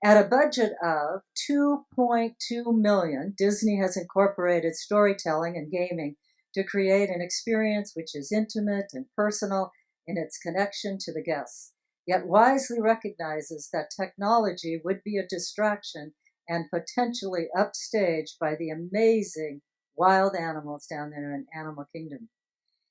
At a budget of $2.2 million, Disney has incorporated storytelling and gaming to create an experience which is intimate and personal in its connection to the guests, yet wisely recognizes that technology would be a distraction and potentially upstaged by the amazing wild animals down there in Animal Kingdom.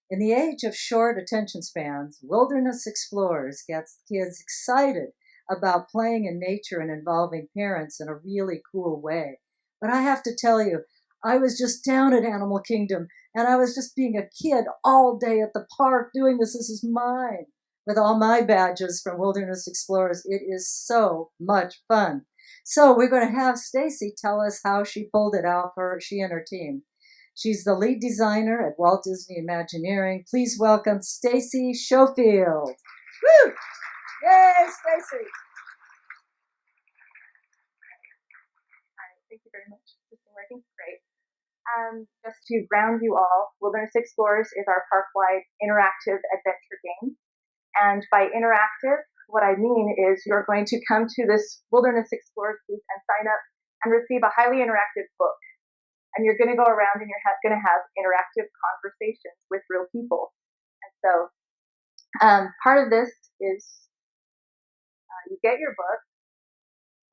In the age of short attention spans, Wilderness Explorers gets kids excited about playing in nature and involving parents in a really cool way. But I have to tell you, I was just down at Animal Kingdom and I was just being a kid all day at the park doing this. This is mine. With all my badges from Wilderness Explorers, it is so much fun. So we're going to have Stacy tell us how she pulled it out for she and her team. She's the lead designer at Walt Disney Imagineering. Please welcome Stacy Schofield. Woo! Yay, Stacy! Thank you very much. Is this working? Great. Just to ground you all, Wilderness Explorers is our park-wide interactive adventure game. And by interactive, what I mean is you're going to come to this Wilderness Explorers booth and sign up and receive a highly interactive book. And you're going to go around and you're going to have interactive conversations with real people. And so part of this is you get your book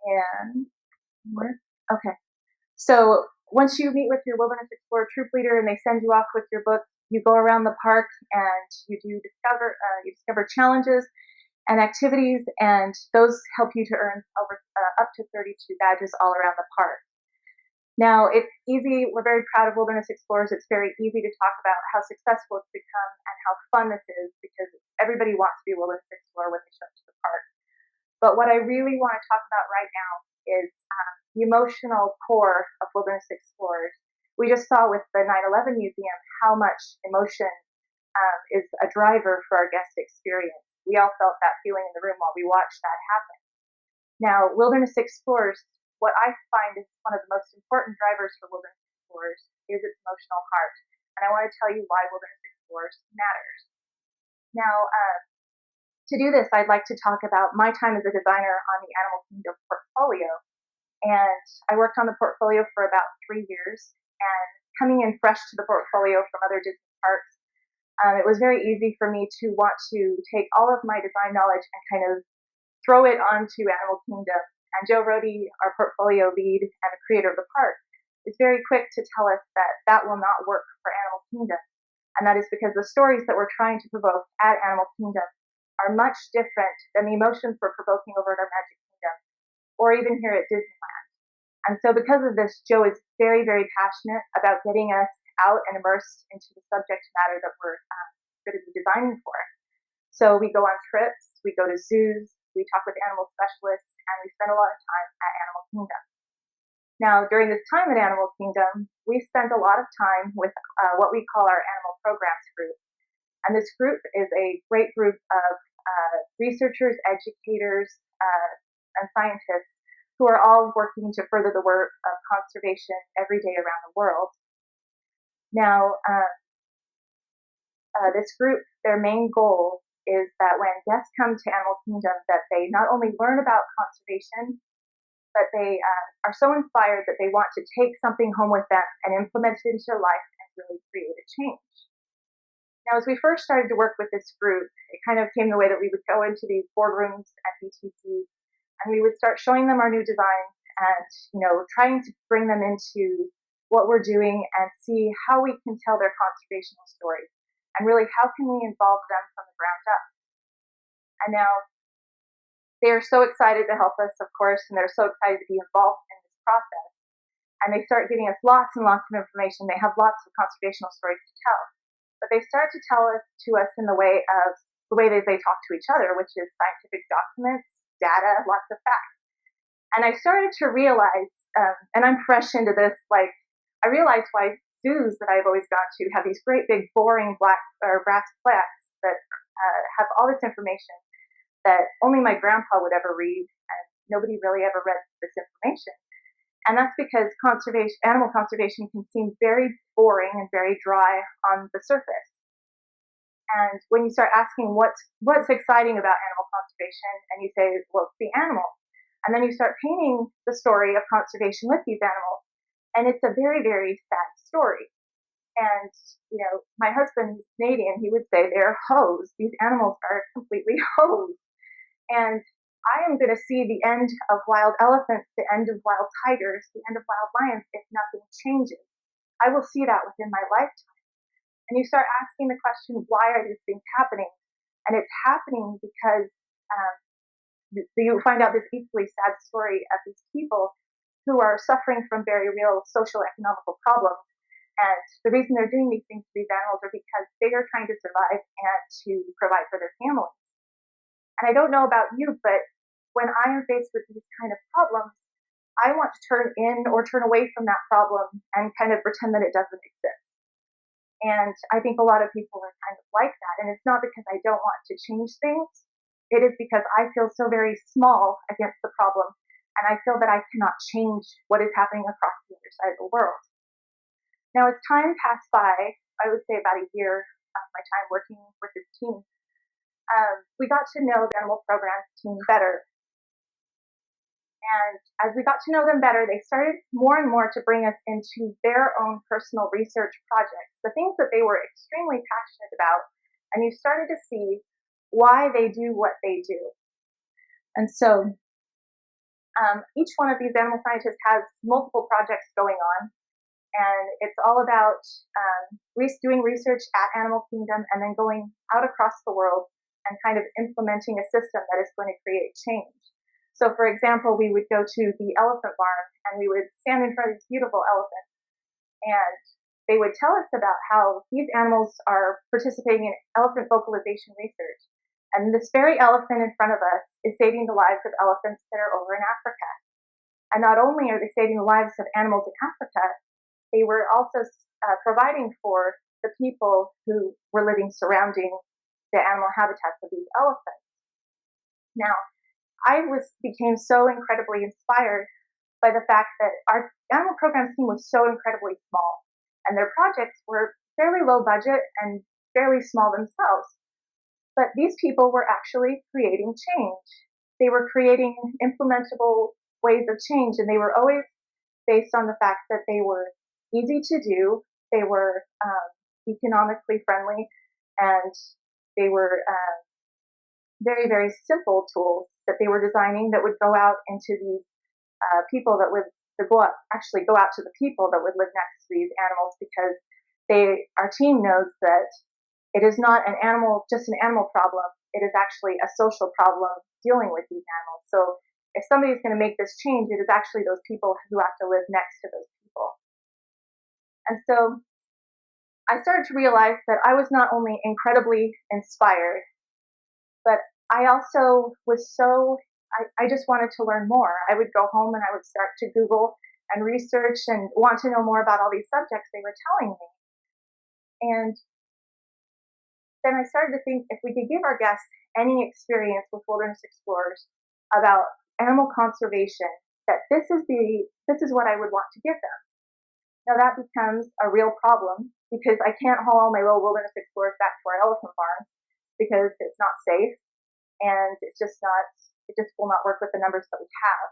and okay. So once you meet with your Wilderness Explorer troop leader and they send you off with your book, you go around the park and you discover challenges and activities, and those help you to earn up to 32 badges all around the park. Now, it's easy. We're very proud of Wilderness Explorers. It's very easy to talk about how successful it's become and how fun this is because everybody wants to be a Wilderness Explorer when they show up to the park. But what I really want to talk about right now is the emotional core of Wilderness Explorers. We just saw with the 9/11 Museum how much emotion is a driver for our guest experience. We all felt that feeling in the room while we watched that happen. Now, Wilderness Explorers, what I find is one of the most important drivers for Wilderness Explorers is its emotional heart. And I want to tell you why Wilderness Explorers matters. Now, to do this, I'd like to talk about my time as a designer on the Animal Kingdom portfolio. And I worked on the portfolio for about 3 years. And coming in fresh to the portfolio from other Disney parks, it was very easy for me to want to take all of my design knowledge and kind of throw it onto Animal Kingdom. And Joe Rohde, our portfolio lead and the creator of the park, is very quick to tell us that that will not work for Animal Kingdom. And that is because the stories that we're trying to provoke at Animal Kingdom are much different than the emotions we're provoking over at our Magic Kingdom or even here at Disneyland. And so because of this, Joe is very, very passionate about getting us out and immersed into the subject matter that we're going to be designing for. So we go on trips, we go to zoos, we talk with animal specialists, and we spend a lot of time at Animal Kingdom. Now, during this time at Animal Kingdom, we spent a lot of time with what we call our Animal Programs Group. And this group is a great group of researchers, educators, and scientists who are all working to further the work of conservation every day around the world. Now, this group, their main goal is that when guests come to Animal Kingdom, that they not only learn about conservation, but they are so inspired that they want to take something home with them and implement it into their life and really create a change. Now, as we first started to work with this group, it kind of came the way that we would go into these boardrooms at BTCs, and we would start showing them our new designs and, trying to bring them into what we're doing and see how we can tell their conservational story. And really, how can we involve them from the ground up? And now, they are so excited to help us, of course, and they're so excited to be involved in this process. And they start giving us lots and lots of information. They have lots of conservational stories to tell. But they start to tell us in the way that they talk to each other, which is scientific documents, data, lots of facts. And I started to realize, and I'm fresh into this, I realized why zoos that I've always gone to have these great big boring black or brass plaques that have all this information that only my grandpa would ever read, and nobody really ever read this information. And that's because animal conservation can seem very boring and very dry on the surface. And when you start asking what's exciting about animal conservation, and you say, well, it's the animal, And then you start painting the story of conservation with these animals. And it's a very, very sad story. And, you know, my husband, Canadian, he would say they're hosed. These animals are completely hosed. And I am going to see the end of wild elephants, the end of wild tigers, the end of wild lions if nothing changes. I will see that within my lifetime. And you start asking the question, why are these things happening? And it's happening because you find out this equally sad story of these people who are suffering from very real social economical problems. And the reason they're doing these things to these animals are because they are trying to survive and to provide for their families. And I don't know about you, but when I am faced with these kind of problems, I want to turn in or turn away from that problem and kind of pretend that it doesn't exist. And I think a lot of people are kind of like that. And it's not because I don't want to change things. It is because I feel so very small against the problem. And I feel that I cannot change what is happening across the other side of the world. Now, as time passed by, I would say about a year of my time working with this team, we got to know the animal programs team better. And as we got to know them better, they started more and more to bring us into their own personal research projects, the things that they were extremely passionate about. And you started to see why they do what they do. And so each one of these animal scientists has multiple projects going on. And it's all about doing research at Animal Kingdom and then going out across the world and kind of implementing a system that is going to create change. So, for example, we would go to the elephant barn and we would stand in front of these beautiful elephants, and they would tell us about how these animals are participating in elephant vocalization research. And this very elephant in front of us is saving the lives of elephants that are over in Africa. And not only are they saving the lives of animals in Africa, they were also providing for the people who were living surrounding the animal habitats of these elephants. Now, I became so incredibly inspired by the fact that our animal programs team was so incredibly small, and their projects were fairly low budget and fairly small themselves. But these people were actually creating change. They were creating implementable ways of change, and they were always based on the fact that they were easy to do, they were economically friendly, and they were very, very simple tools that they were designing that would go out into these people that would go out to the people that would live next to these animals, because our team knows that it is not just an animal problem. It is actually a social problem dealing with these animals. So if somebody's going to make this change, it is actually those people who have to live next to those people. And so I started to realize that I was not only incredibly inspired, but I also was I just wanted to learn more. I would go home and I would start to Google and research and want to know more about all these subjects they were telling me. And then I started to think, if we could give our guests any experience with wilderness explorers about animal conservation, that this is what I would want to give them. Now that becomes a real problem, because I can't haul all my little wilderness explorers back to our elephant barn because it's not safe, and it just will not work with the numbers that we have.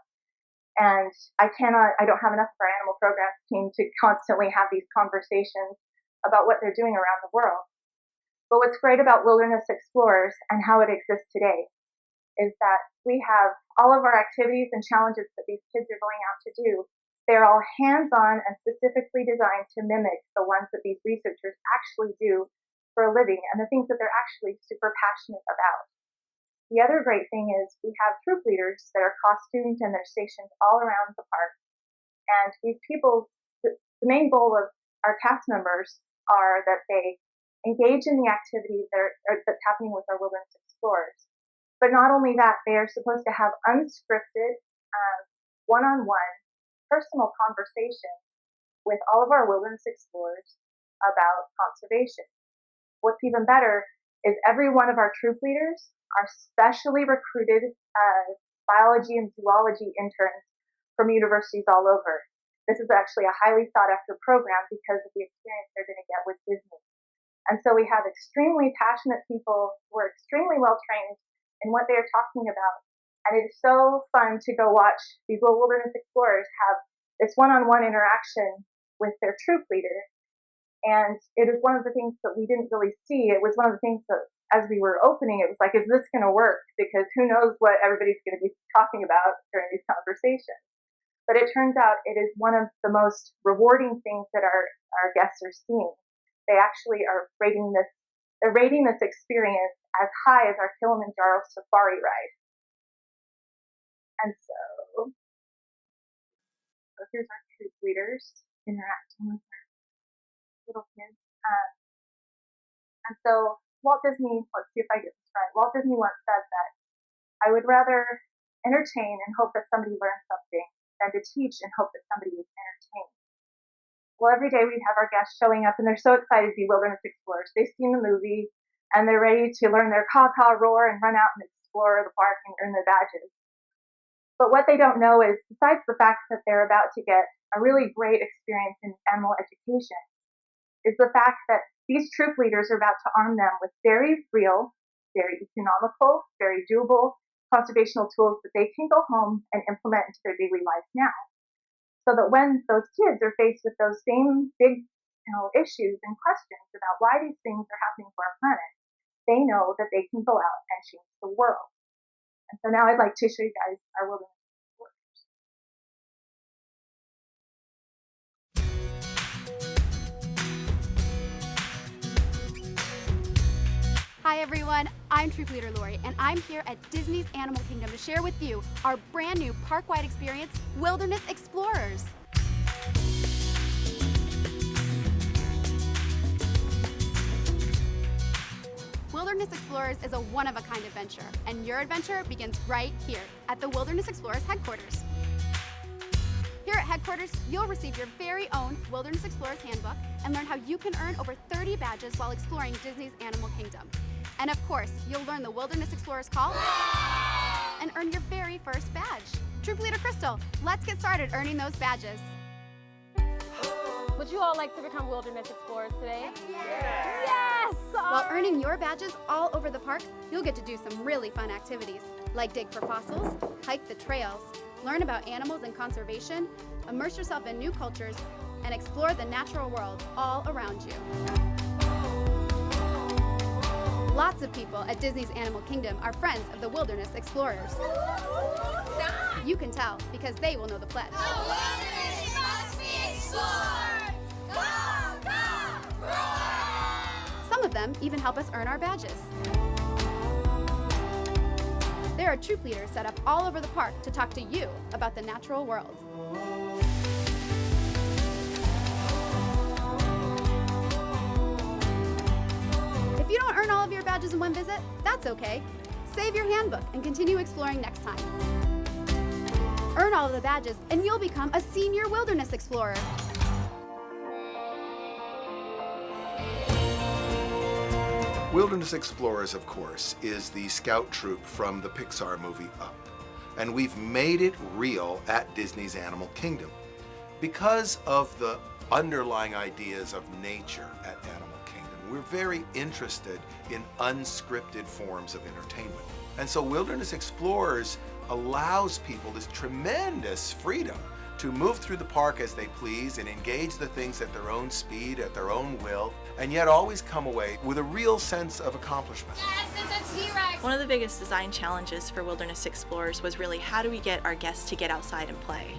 And I don't have enough of our animal programs team to constantly have these conversations about what they're doing around the world. But what's great about Wilderness Explorers and how it exists today is that we have all of our activities and challenges that these kids are going out to do. They're all hands-on and specifically designed to mimic the ones that these researchers actually do for a living and the things that they're actually super passionate about. The other great thing is we have troop leaders that are costumed and they're stationed all around the park. And these people, the main goal of our cast members are that they engage in the activities that's happening with our wilderness explorers. But not only that, they are supposed to have unscripted, one-on-one personal conversations with all of our wilderness explorers about conservation. What's even better is every one of our troop leaders are specially recruited biology and zoology interns from universities all over. This is actually a highly sought after program because of the experience they're going to get with Disney. And so we have extremely passionate people who are extremely well trained in what they are talking about. And it is so fun to go watch these little wilderness explorers have this one-on-one interaction with their troop leader. And it is one of the things that we didn't really see. It was one of the things that, as we were opening, it was like, is this going to work? Because who knows what everybody's going to be talking about during these conversations. But it turns out it is one of the most rewarding things that our guests are seeing. They actually are rating this experience as high as our Kilimanjaro safari ride. And so here's our troop leaders interacting with our little kids. And so Walt Disney, let's see if I get this right. Walt Disney once said that I would rather entertain and hope that somebody learns something than to teach and hope that somebody is entertained. Well, every day we have our guests showing up, and they're so excited to be wilderness explorers. They've seen the movie, and they're ready to learn their caw-caw roar and run out and explore the park and earn their badges. But what they don't know is, besides the fact that they're about to get a really great experience in animal education, is the fact that these troop leaders are about to arm them with very real, very economical, very doable conservational tools that they can go home and implement into their daily lives now. So that when those kids are faced with those same big issues and questions about why these things are happening to our planet, they know that they can go out and change the world. And so now I'd like to show you guys our wilderness explorers. Hi everyone, I'm Troop Leader Lori, and I'm here at Disney's Animal Kingdom to share with you our brand new park-wide experience, Wilderness Explorers. Wilderness Explorers is a one-of-a-kind adventure, and your adventure begins right here at the Wilderness Explorers headquarters. Here at headquarters, you'll receive your very own Wilderness Explorers handbook and learn how you can earn over 30 badges while exploring Disney's Animal Kingdom. And of course, you'll learn the Wilderness Explorers call and earn your very first badge. Troop Leader Crystal, let's get started earning those badges. Would you all like to become Wilderness Explorers today? Yes! While earning your badges all over the park, you'll get to do some really fun activities, like dig for fossils, hike the trails, learn about animals and conservation, immerse yourself in new cultures, and explore the natural world all around you. Lots of people at Disney's Animal Kingdom are friends of the Wilderness Explorers. You can tell because they will know the pledge. The wilderness must be explored! Go, go, roar! Some of them even help us earn our badges. There are troop leaders set up all over the park to talk to you about the natural world. If you don't earn all of your badges in one visit, that's okay. Save your handbook and continue exploring next time. Earn all of the badges and you'll become a senior wilderness explorer. Wilderness Explorers, of course, is the scout troop from the Pixar movie Up. And we've made it real at Disney's Animal Kingdom because of the underlying ideas of nature at Animal Kingdom. We're very interested in unscripted forms of entertainment. And so Wilderness Explorers allows people this tremendous freedom to move through the park as they please and engage the things at their own speed, at their own will, and yet always come away with a real sense of accomplishment. Yes, it's a T-Rex! One of the biggest design challenges for Wilderness Explorers was really how do we get our guests to get outside and play?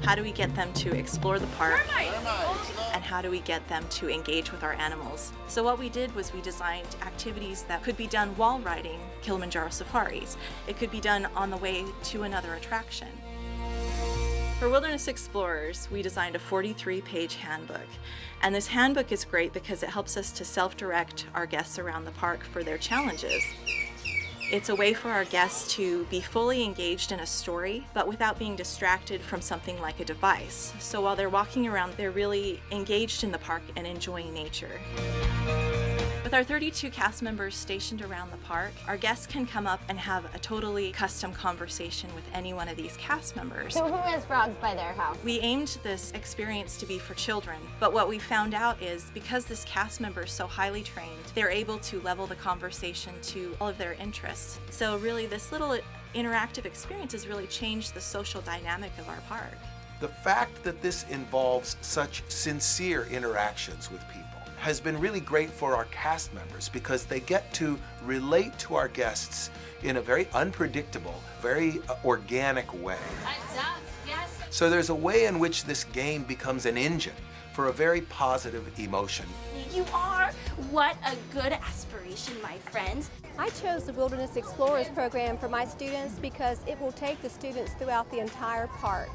How do we get them to explore the park? And how do we get them to engage with our animals? So what we did was we designed activities that could be done while riding Kilimanjaro safaris. It could be done on the way to another attraction. For Wilderness Explorers, we designed a 43-page handbook. And this handbook is great because it helps us to self-direct our guests around the park for their challenges. It's a way for our guests to be fully engaged in a story, but without being distracted from something like a device. So while they're walking around, they're really engaged in the park and enjoying nature. With our 32 cast members stationed around the park, our guests can come up and have a totally custom conversation with any one of these cast members. So who has frogs by their house? We aimed this experience to be for children, but what we found out is because this cast member is so highly trained, they're able to level the conversation to all of their interests. So really this little interactive experiences really change the social dynamic of our park. The fact that this involves such sincere interactions with people has been really great for our cast members because they get to relate to our guests in a very unpredictable, very organic way. Yes. So there's a way in which this game becomes an engine for a very positive emotion. You are? What a good aspiration, my friends. I chose the Wilderness Explorers program for my students because it will take the students throughout the entire park.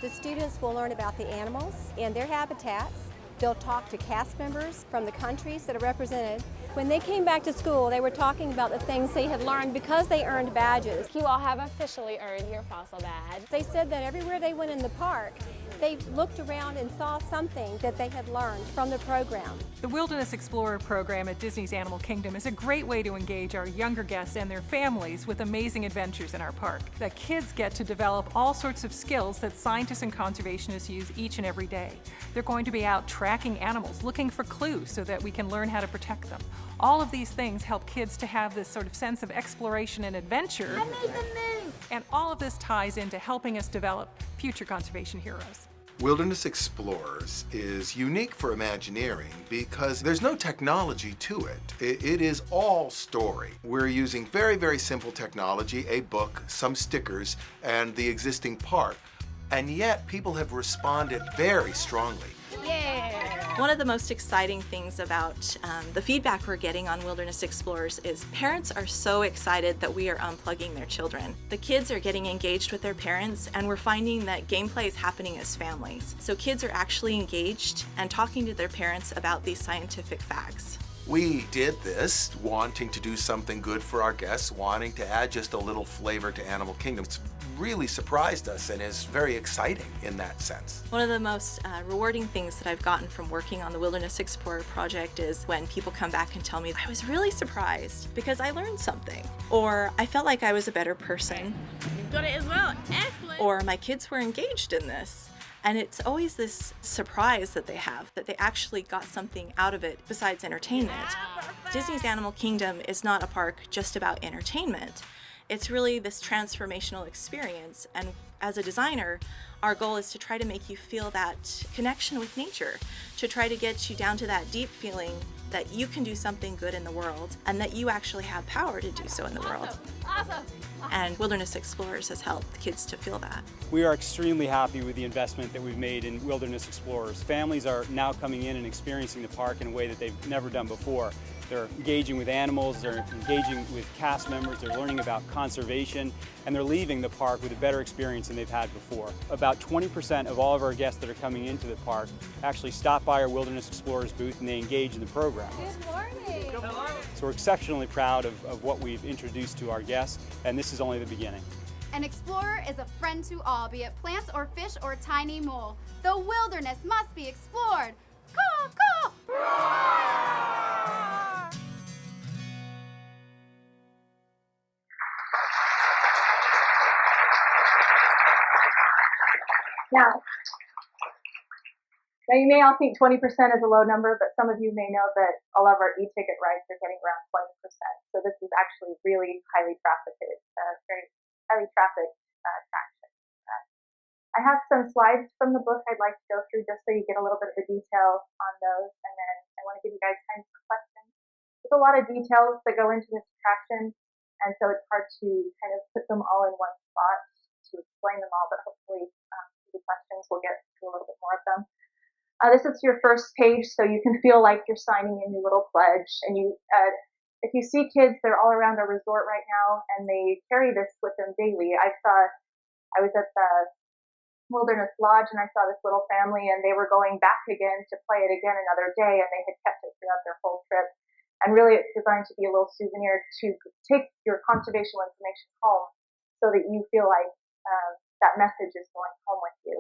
The students will learn about the animals and their habitats. They'll talk to cast members from the countries that are represented. When they came back to school, they were talking about the things they had learned because they earned badges. You all have officially earned your fossil badge. They said that everywhere they went in the park, they looked around and saw something that they had learned from the program. The Wilderness Explorer program at Disney's Animal Kingdom is a great way to engage our younger guests and their families with amazing adventures in our park. The kids get to develop all sorts of skills that scientists and conservationists use each and every day. They're going to be out tracking animals, looking for clues so that we can learn how to protect them. All of these things help kids to have this sort of sense of exploration and adventure. I made the move! And all of this ties into helping us develop future conservation heroes. Wilderness Explorers is unique for Imagineering because there's no technology to it. It is all story. We're using very, very simple technology, a book, some stickers, and the existing park. And yet people have responded very strongly. One of the most exciting things about the feedback we're getting on Wilderness Explorers is parents are so excited that we are unplugging their children. The kids are getting engaged with their parents, and we're finding that gameplay is happening as families. So kids are actually engaged and talking to their parents about these scientific facts. We did this wanting to do something good for our guests, wanting to add just a little flavor to Animal Kingdom. It's really surprised us and is very exciting in that sense. One of the most rewarding things that I've gotten from working on the Wilderness Explorer project is when people come back and tell me, I was really surprised because I learned something, or I felt like I was a better person, You've got it as well. Excellent. or my kids were engaged in this. And it's always this surprise that they have, that they actually got something out of it besides entertainment. Disney's Animal Kingdom is not a park just about entertainment. It's really this transformational experience. And as a designer, our goal is to try to make you feel that connection with nature, to try to get you down to that deep feeling that you can do something good in the world and that you actually have power to do so in the world. Awesome. And Wilderness Explorers has helped kids to feel that. We are extremely happy with the investment that we've made in Wilderness Explorers. Families are now coming in and experiencing the park in a way that they've never done before. They're engaging with animals, they're engaging with cast members, they're learning about conservation, and they're leaving the park with a better experience than they've had before. About 20% of all of our guests that are coming into the park actually stop by our Wilderness Explorers booth and they engage in the program. Good morning. So we're exceptionally proud of what we've introduced to our guests, and this is only the beginning. An explorer is a friend to all, be it plants or fish or tiny mole. The wilderness must be explored. Caw, caw. Now, you may all think 20% is a low number, but some of you may know that all of our e-ticket rides are getting around 20%. So this is actually really highly trafficked, very highly trafficked attraction. I have some slides from the book I'd like to go through just so you get a little bit of the detail on those, and then I want to give you guys time for questions. There's a lot of details that go into this attraction, and so it's hard to kind of put them all in one spot to explain them all, but hopefully the questions will get to a little bit more of them. This is your first page, so you can feel like you're signing in your little pledge. And if you see kids, they're all around our resort right now, and they carry this with them daily. I was at the Wilderness Lodge, and I saw this little family, and they were going back again to play it again another day, and they had kept it throughout their whole trip. And really, it's designed to be a little souvenir to take your conservational information home, so that you feel like that message is going home with you.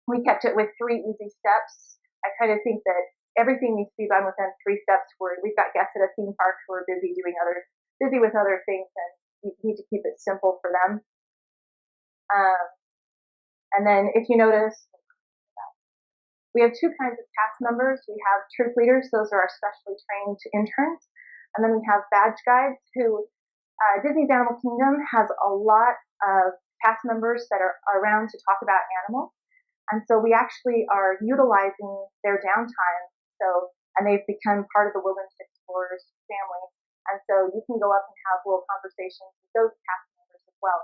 We kept it with 3 easy steps. I kind of think that everything needs to be done within 3 steps. Where we've got guests at a theme park who are busy with other things, and you need to keep it simple for them. And then, if you notice, we have 2 kinds of cast members. We have troop leaders; those are our specially trained interns, and then we have badge guides who Disney's Animal Kingdom has a lot of cast members that are around to talk about animals. And so we actually are utilizing their downtime. And they've become part of the Wilderness Explorers family. And so you can go up and have little conversations with those cast members as well.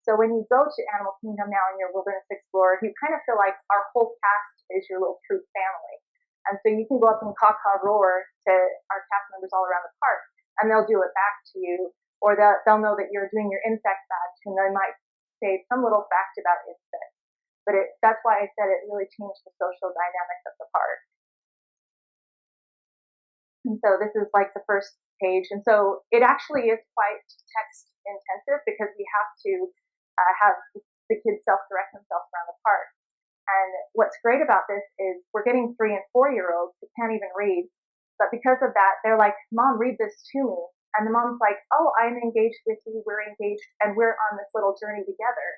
So when you go to Animal Kingdom now and you're a Wilderness Explorer, you kind of feel like our whole cast is your little troop family. And so you can go up and caw-caw roar to our cast members all around the park, and they'll do it back to you, or they'll know that you're doing your insect badge, and they might say some little fact about insects. But that's why I said it really changed the social dynamics of the park. And so this is like the first page. And so it actually is quite text intensive because we have to have the kids self-direct themselves around the park. And what's great about this is we're getting 3 and 4-year-olds who can't even read. But because of that, they're like, Mom, read this to me. And the mom's like, oh, I'm engaged with you. We're engaged and we're on this little journey together.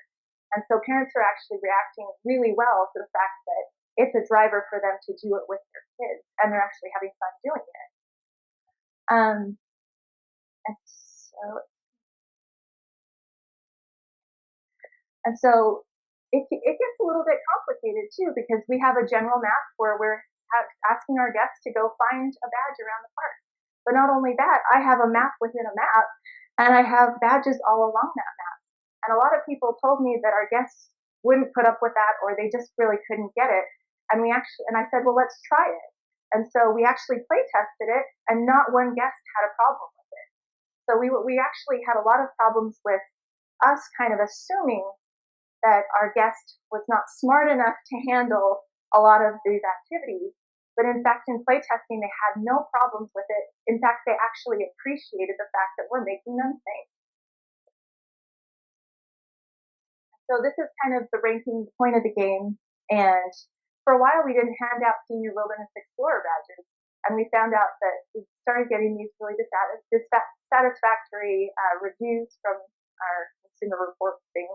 And so parents are actually reacting really well to the fact that it's a driver for them to do it with their kids. And they're actually having fun doing it. And so it gets a little bit complicated too, because we have a general map where we're asking our guests to go find a badge around the park. But not only that, I have a map within a map, and I have badges all along that map. And a lot of people told me that our guests wouldn't put up with that, or they just really couldn't get it. And I said, well, let's try it. And so we actually play tested it, and not one guest had a problem with it. So we actually had a lot of problems with us kind of assuming that our guest was not smart enough to handle a lot of these activities. But in fact, in play testing, they had no problems with it. In fact, they actually appreciated the fact that we're making them think. So this is kind of the ranking point of the game. And for a while, we didn't hand out Senior Wilderness Explorer badges. And we found out that we started getting these really dissatisfactory reviews from our consumer report thing.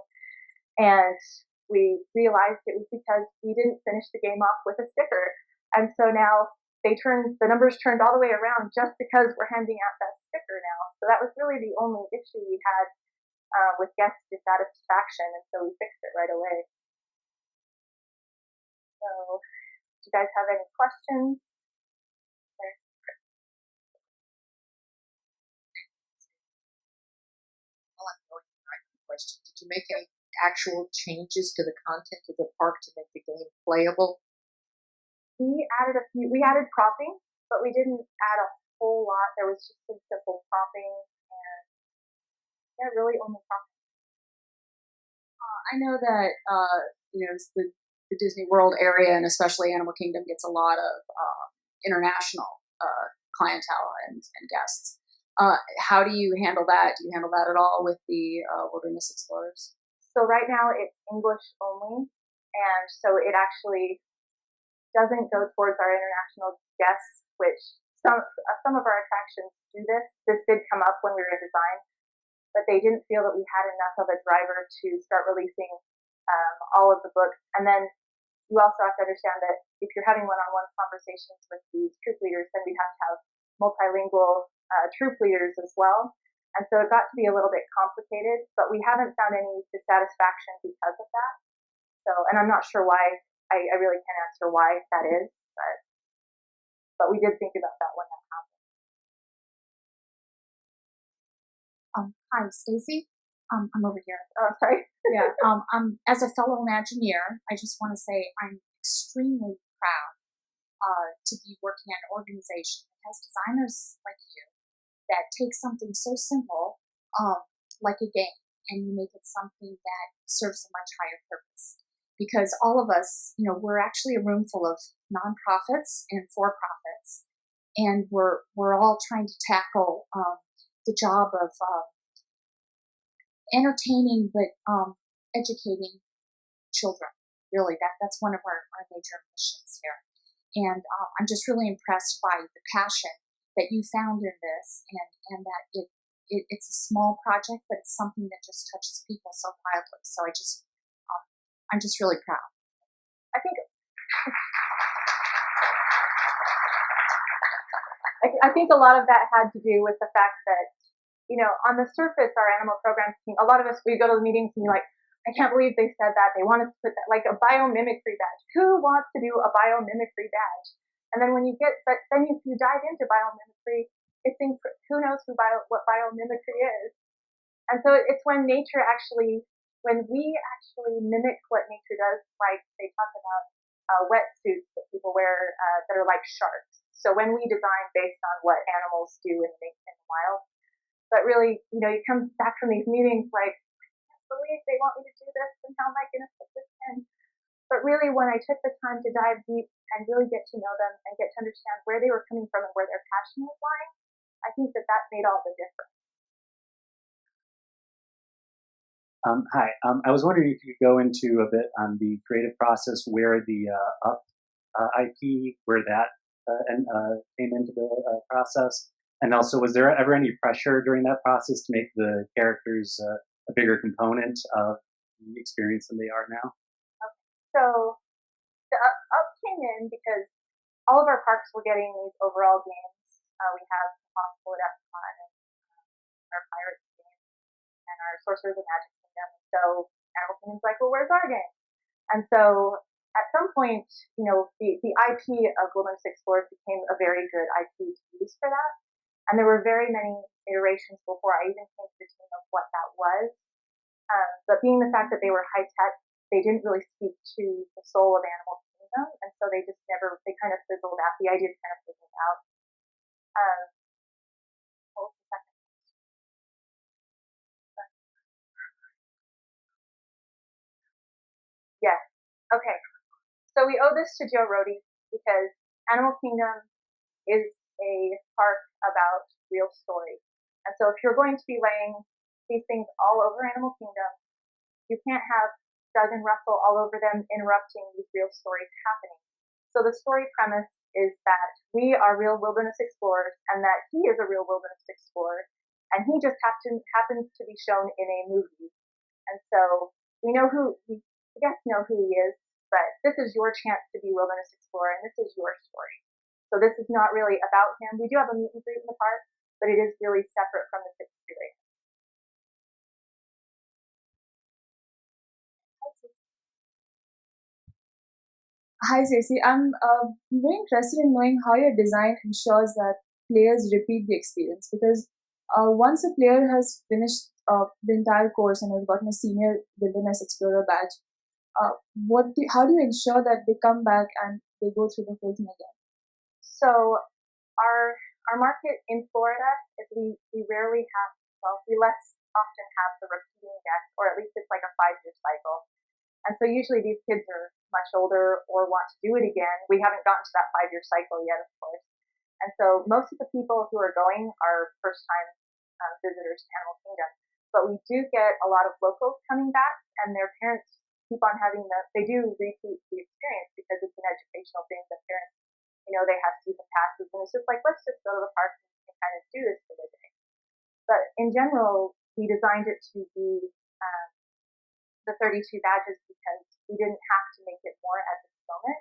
And we realized it was because we didn't finish the game off with a sticker. And so now the numbers turned all the way around just because we're handing out that sticker now. So that was really the only issue we had with guest dissatisfaction. And so we fixed it right away. So do you guys have any questions? Question. Did you make any actual changes to the content of the park to make the game playable? We added cropping, but we didn't add a whole lot. There was just some simple cropping and really only cropping. I know that the Disney World area and especially Animal Kingdom gets a lot of international clientele and guests. How do you handle that? Do you handle that at all with the Wilderness Explorers? So right now it's English only, and so it actually doesn't go towards our international guests, which some of our attractions do this. This did come up when we were in design, but they didn't feel that we had enough of a driver to start releasing all of the books. And then you also have to understand that if you're having one-on-one conversations with these troop leaders, then we have to have multilingual troop leaders as well. And so it got to be a little bit complicated, but we haven't found any dissatisfaction because of that. So, and I'm not sure why. I really can't answer why that is, but we did think about that when that happened. Hi, Stacy. I'm over here. Oh, sorry. Yeah. As a fellow Imagineer, I just want to say I'm extremely proud to be working at an organization that has designers like you that take something so simple, like a game, and you make it something that serves a much higher purpose. Because all of us, we're actually a room full of nonprofits and for-profits, and we're all trying to tackle the job of entertaining but educating children. Really, that's one of our major missions here. And I'm just really impressed by the passion that you found in this, and that it's a small project, but it's something that just touches people so wildly. So I'm just really proud. I think a lot of that had to do with the fact that on the surface, our animal programs team, a lot of us, we go to the meetings and you're like, I can't believe they said that. They want us to put that, like a biomimicry badge. Who wants to do a biomimicry badge? And then when you get, but then if you dive into biomimicry, who knows what biomimicry is? And so it's when nature actually, when we actually mimic what nature does, like they talk about wetsuits that people wear that are like sharks. So when we design based on what animals do in the wild, but really, you come back from these meetings like, I can't believe they want me to do this, and how am I going to put this in? But really, when I took the time to dive deep and really get to know them and get to understand where they were coming from and where their passion was lying, I think that made all the difference. Hi, I was wondering if you could go into a bit on the creative process where the UP IP, where that came into the process. And also, was there ever any pressure during that process to make the characters a bigger component of the experience than they are now? Okay. So the up came in because all of our parks were getting these overall games. We have Possible at Epcot and our Pirates game and our Sorcerers of Magic Kingdom. And so Animal Kingdom's like, well, where's our game? And so at some point, the IP of Wilderness Explorers became a very good IP to use for that. And there were very many iterations before I even came to the team of what that was. But being the fact that they were high tech, they didn't really speak to the soul of Animal Kingdom. And so they kind of fizzled out. The ideas kind of fizzled out. What was the second question? Yes. Okay. So we owe this to Joe Rohde because Animal Kingdom is a park about real story. And so if you're going to be laying these things all over Animal Kingdom, you can't have Doug and Russell all over them interrupting these real stories happening. So the story premise is that we are real wilderness explorers and that he is a real wilderness explorer and he just happens to be shown in a movie. And so we know we know who he is, but this is your chance to be wilderness explorer and this is your story. So this is not really about him. We do have a meet and greet in the park, but it is really separate from this experience. Hi, Stacey. I'm very interested in knowing how your design ensures that players repeat the experience because once a player has finished the entire course and has gotten a senior wilderness explorer badge, how do you ensure that they come back and they go through the whole thing again? So our market in Florida is we rarely have, we less often have the repeating guest, or at least it's like a 5-year cycle. And so usually these kids are much older or want to do it again. We haven't gotten to that 5-year cycle yet, of course. And so most of the people who are going are first-time visitors to Animal Kingdom. But we do get a lot of locals coming back, and their parents keep on having they do repeat the experience because it's an educational thing. The parents, they have season passes, and it's just like, let's just go to the park and kind of do this for the day. But in general, we designed it to be the 32 badges because we didn't have to make it more at this moment.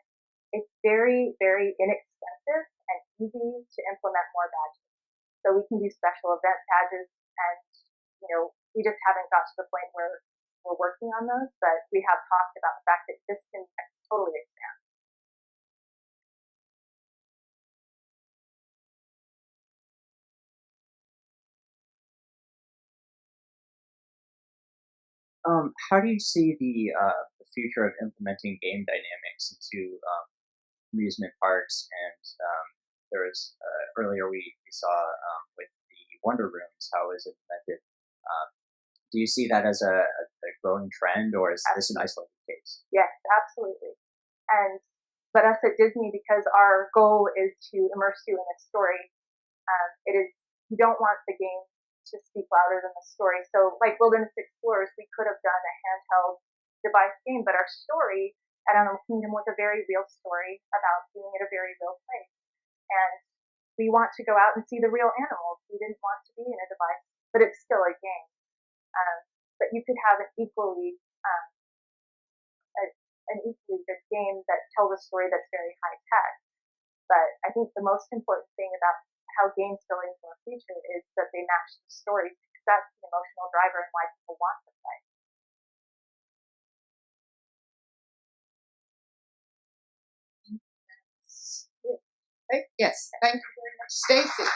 It's very, very inexpensive and easy to implement more badges. So we can do special event badges, and we just haven't got to the point where we're working on those, but we have talked about the fact that this can totally expand. How do you see the future of implementing game dynamics into amusement parks? And there was earlier we saw with the Wonder Rooms how it was implemented. Do you see that as a growing trend, or is this an isolated case? Yes, absolutely. But us at Disney, because our goal is to immerse you in a story, you don't want the game to speak louder than the story. So like Wilderness Explorers, we could have done a handheld device game, but our story at Animal Kingdom was a very real story about being at a very real place. And we want to go out and see the real animals. We didn't want to be in a device, but it's still a game. But you could have an equally good game that tells a story that's very high tech. But I think the most important thing about how games fill into our future is that they match the stories, because that's the emotional driver and why people want to play. Right? Yes, thank you very much, Stacy.